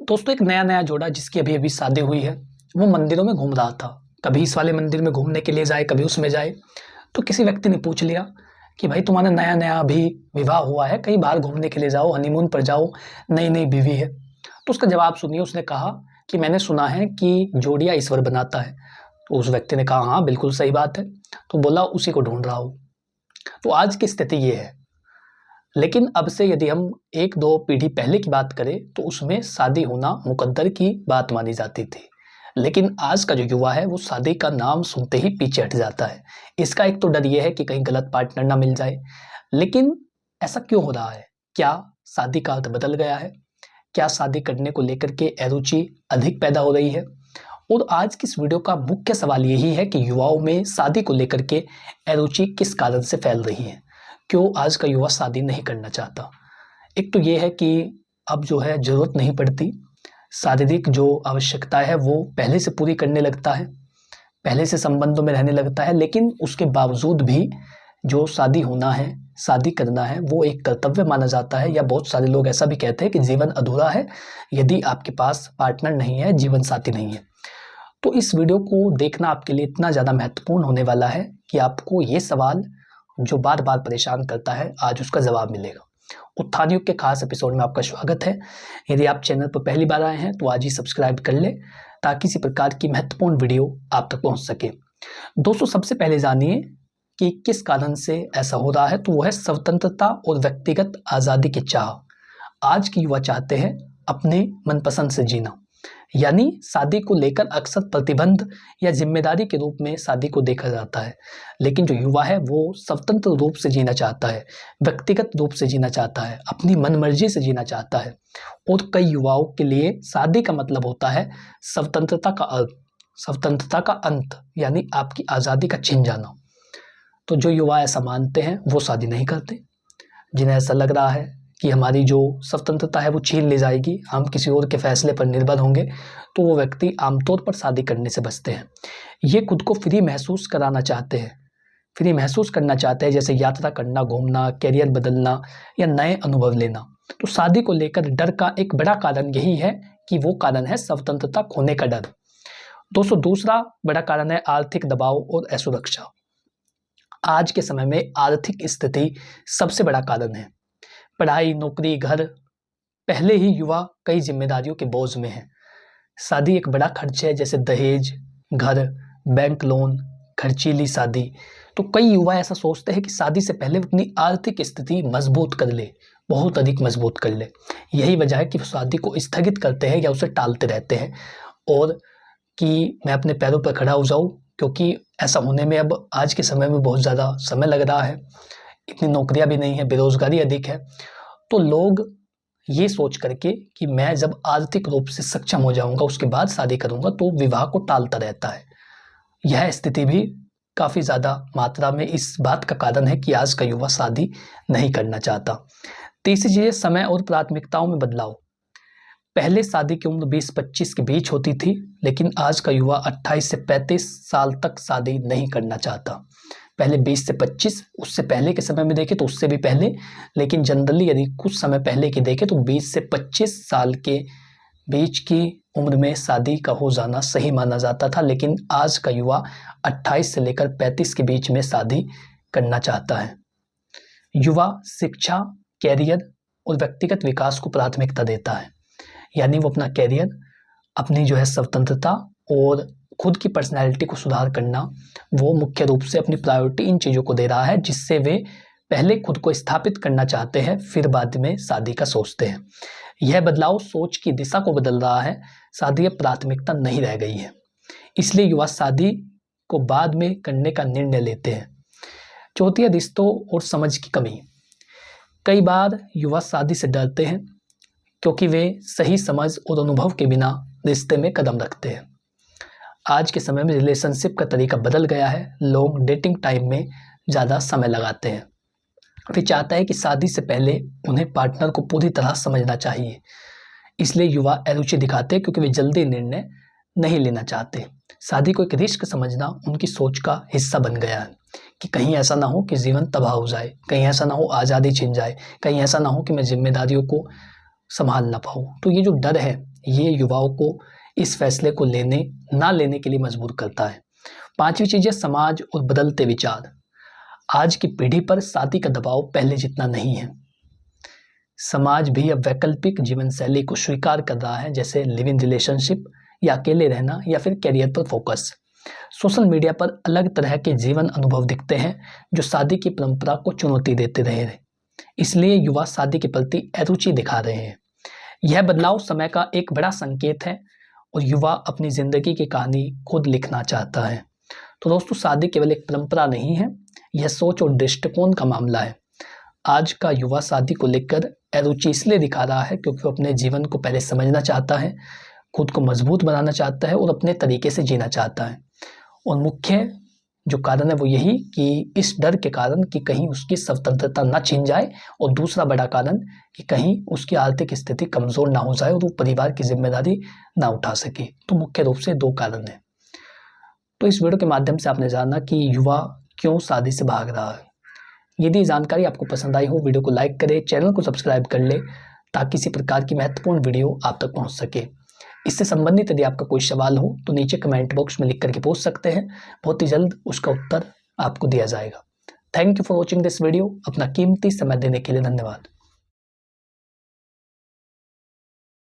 दोस्तों, एक नया नया जोड़ा जिसकी अभी अभी शादी हुई है, वो मंदिरों में घूम रहा था। कभी इस वाले मंदिर में घूमने के लिए जाए, कभी उसमें जाए। तो किसी व्यक्ति ने पूछ लिया कि भाई, तुम्हारा नया नया अभी विवाह हुआ है, कहीं बाहर घूमने के लिए जाओ, हनीमून पर जाओ, नई नई बीवी है। तो उसका जवाब सुनिए। उसने कहा कि मैंने सुना है कि जोड़ियां ईश्वर बनाता है। तो उस व्यक्ति ने कहा, हाँ बिल्कुल सही बात है। तो बोला, उसी को ढूंढ रहा हूँ। तो आज की स्थिति ये है। लेकिन अब से यदि हम एक दो पीढ़ी पहले की बात करें तो उसमें शादी होना मुकद्दर की बात मानी जाती थी। लेकिन आज का जो युवा है वो शादी का नाम सुनते ही पीछे हट जाता है। इसका एक तो डर ये है कि कहीं गलत पार्टनर ना मिल जाए। लेकिन ऐसा क्यों हो रहा है? क्या शादी का अर्थ बदल गया है? क्या शादी करने को लेकर के अरुचि अधिक पैदा हो रही है? और आज की इस वीडियो का मुख्य सवाल यही है कि युवाओं में शादी को लेकर के अरुचि किस कारण से फैल रही है। क्यों आज का युवा शादी नहीं करना चाहता? एक तो ये है कि अब जो है ज़रूरत नहीं पड़ती, शारीरिक जो आवश्यकता है वो पहले से पूरी करने लगता है, पहले से संबंधों में रहने लगता है। लेकिन उसके बावजूद भी जो शादी होना है, शादी करना है, वो एक कर्तव्य माना जाता है। या बहुत सारे लोग ऐसा भी कहते हैं कि जीवन अधूरा है यदि आपके पास पार्टनर नहीं है, जीवन साथी नहीं है। तो इस वीडियो को देखना आपके लिए इतना ज़्यादा महत्वपूर्ण होने वाला है कि आपको ये सवाल जो बार बार परेशान करता है, आज उसका जवाब मिलेगा। उत्थान युग के खास एपिसोड में आपका स्वागत है। यदि आप चैनल पर पहली बार आए हैं तो आज ही सब्सक्राइब कर ले, ताकि इसी प्रकार की महत्वपूर्ण वीडियो आप तक पहुंच सके। दोस्तों, सबसे पहले जानिए कि किस कारण से ऐसा हो रहा है। तो वो है स्वतंत्रता और व्यक्तिगत आज़ादी की चाह। आज के युवा चाहते हैं अपने मनपसंद से जीना। यानी शादी को लेकर अक्सर प्रतिबंध या जिम्मेदारी के रूप में शादी को देखा जाता है। लेकिन जो युवा है वो स्वतंत्र रूप से जीना चाहता है, व्यक्तिगत रूप से जीना चाहता है, अपनी मनमर्जी से जीना चाहता है। और कई युवाओं के लिए शादी का मतलब होता है स्वतंत्रता का अर्थ, स्वतंत्रता का अंत, यानी आपकी आज़ादी का छिन जाना। तो जो युवा ऐसा मानते हैं वो शादी नहीं करते। जिन्हें ऐसा लग रहा है कि हमारी जो स्वतंत्रता है वो छीन ली जाएगी, हम किसी और के फैसले पर निर्भर होंगे, तो वो व्यक्ति आमतौर पर शादी करने से बचते हैं। ये खुद को फ्री महसूस कराना चाहते हैं, फ्री महसूस करना चाहते हैं, जैसे यात्रा करना, घूमना, करियर बदलना या नए अनुभव लेना। तो शादी को लेकर डर का एक बड़ा कारण यही है कि वो कारण है स्वतंत्रता खोने का डर। दोस्तों, दूसरा बड़ा कारण है आर्थिक दबाव और असुरक्षा। आज के समय में आर्थिक स्थिति सबसे बड़ा कारण है। पढ़ाई, नौकरी, घर, पहले ही युवा कई जिम्मेदारियों के बोझ में है। शादी एक बड़ा खर्च है, जैसे दहेज, घर, बैंक लोन, खर्चीली शादी। तो कई युवा ऐसा सोचते हैं कि शादी से पहले अपनी आर्थिक स्थिति मजबूत कर ले, बहुत अधिक मजबूत कर ले। यही वजह है कि वो शादी को स्थगित करते हैं या उसे टालते रहते हैं, और कि मैं अपने पैरों पर खड़ा हो जाऊं, क्योंकि ऐसा होने में अब आज के समय में बहुत ज़्यादा समय लग रहा है। इतनी नौकरियां भी नहीं है, बेरोजगारी अधिक है। तो लोग ये सोच करके कि मैं जब आर्थिक रूप से सक्षम हो जाऊंगा उसके बाद शादी करूंगा, तो विवाह को टालता रहता है। यह स्थिति भी काफ़ी ज़्यादा मात्रा में इस बात का कारण है कि आज का युवा शादी नहीं करना चाहता। तीसरी चीज़ है समय और प्राथमिकताओं में बदलाव। पहले शादी की उम्र 20-25 के बीच होती थी, लेकिन आज का युवा 28 से 35 साल तक शादी नहीं करना चाहता। पहले 20 से 25, उससे पहले के समय में देखें तो उससे भी पहले, लेकिन जनरली यदि कुछ समय पहले की देखें तो 20 से 25 साल के बीच की उम्र में शादी का हो जाना सही माना जाता था। लेकिन आज का युवा 28 से लेकर 35 के बीच में शादी करना चाहता है। युवा शिक्षा, कैरियर और व्यक्तिगत विकास को प्राथमिकता देता है। यानी वो अपना कैरियर, अपनी जो है स्वतंत्रता और खुद की पर्सनैलिटी को सुधार करना, वो मुख्य रूप से अपनी प्रायोरिटी इन चीज़ों को दे रहा है, जिससे वे पहले खुद को स्थापित करना चाहते हैं, फिर बाद में शादी का सोचते हैं। यह बदलाव सोच की दिशा को बदल रहा है। शादी अब प्राथमिकता नहीं रह गई है, इसलिए युवा शादी को बाद में करने का निर्णय लेते हैं। चौथी है रिश्तों और समझ की कमी। कई बार युवा शादी से डरते हैं क्योंकि वे सही समझ और अनुभव के बिना रिश्ते में कदम रखते हैं। आज के समय में रिलेशनशिप का तरीका बदल गया है। लोग डेटिंग टाइम में ज़्यादा समय लगाते हैं। वे चाहते हैं कि शादी से पहले उन्हें पार्टनर को पूरी तरह समझना चाहिए। इसलिए युवा अरुचि दिखाते हैं, क्योंकि वे जल्दी निर्णय नहीं लेना चाहते। शादी को एक रिस्क समझना उनकी सोच का हिस्सा बन गया है कि कहीं ऐसा ना हो कि जीवन तबाह हो जाए, कहीं ऐसा ना हो आज़ादी छिन जाए, कहीं ऐसा ना हो कि मैं जिम्मेदारियों को संभाल ना पाऊँ। तो ये जो डर है ये युवाओं को इस फैसले को ना लेने के लिए मजबूर करता है। पांचवी चीज है समाज और बदलते विचार। आज की पीढ़ी पर शादी का दबाव पहले जितना नहीं है। समाज भी अब वैकल्पिक जीवन शैली को स्वीकार कर रहा है, जैसे लिव इन रिलेशनशिप या अकेले रहना या फिर करियर पर फोकस। सोशल मीडिया पर अलग तरह के जीवन अनुभव दिखते हैं जो शादी की परंपरा को चुनौती देते रहे हैं। इसलिए युवा शादी के प्रति अरुचि दिखा रहे हैं। यह बदलाव समय का एक बड़ा संकेत है और युवा अपनी जिंदगी की कहानी खुद लिखना चाहता है। तो दोस्तों, शादी केवल एक परंपरा नहीं है, यह सोच और दृष्टिकोण का मामला है। आज का युवा शादी को लेकर अरुचि इसलिए दिखा रहा है क्योंकि वो अपने जीवन को पहले समझना चाहता है, खुद को मजबूत बनाना चाहता है और अपने तरीके से जीना चाहता है। और मुख्य जो कारण है वो यही कि इस डर के कारण कि कहीं उसकी स्वतंत्रता ना छीन जाए, और दूसरा बड़ा कारण कि कहीं उसकी आर्थिक स्थिति कमजोर ना हो जाए और वो परिवार की जिम्मेदारी ना उठा सके। तो मुख्य रूप से दो कारण है। तो इस वीडियो के माध्यम से आपने जाना कि युवा क्यों शादी से भाग रहा है। यदि जानकारी आपको पसंद आई हो, वीडियो को लाइक करें, चैनल को सब्सक्राइब कर ले ताकि इसी प्रकार की महत्वपूर्ण वीडियो आप तक पहुंच सके। इससे संबंधित यदि आपका कोई सवाल हो तो नीचे कमेंट बॉक्स में लिख करके पूछ सकते हैं, बहुत ही जल्द उसका उत्तर आपको दिया जाएगा। Thank you for watching this video. अपना कीमती समय देने के लिए धन्यवाद।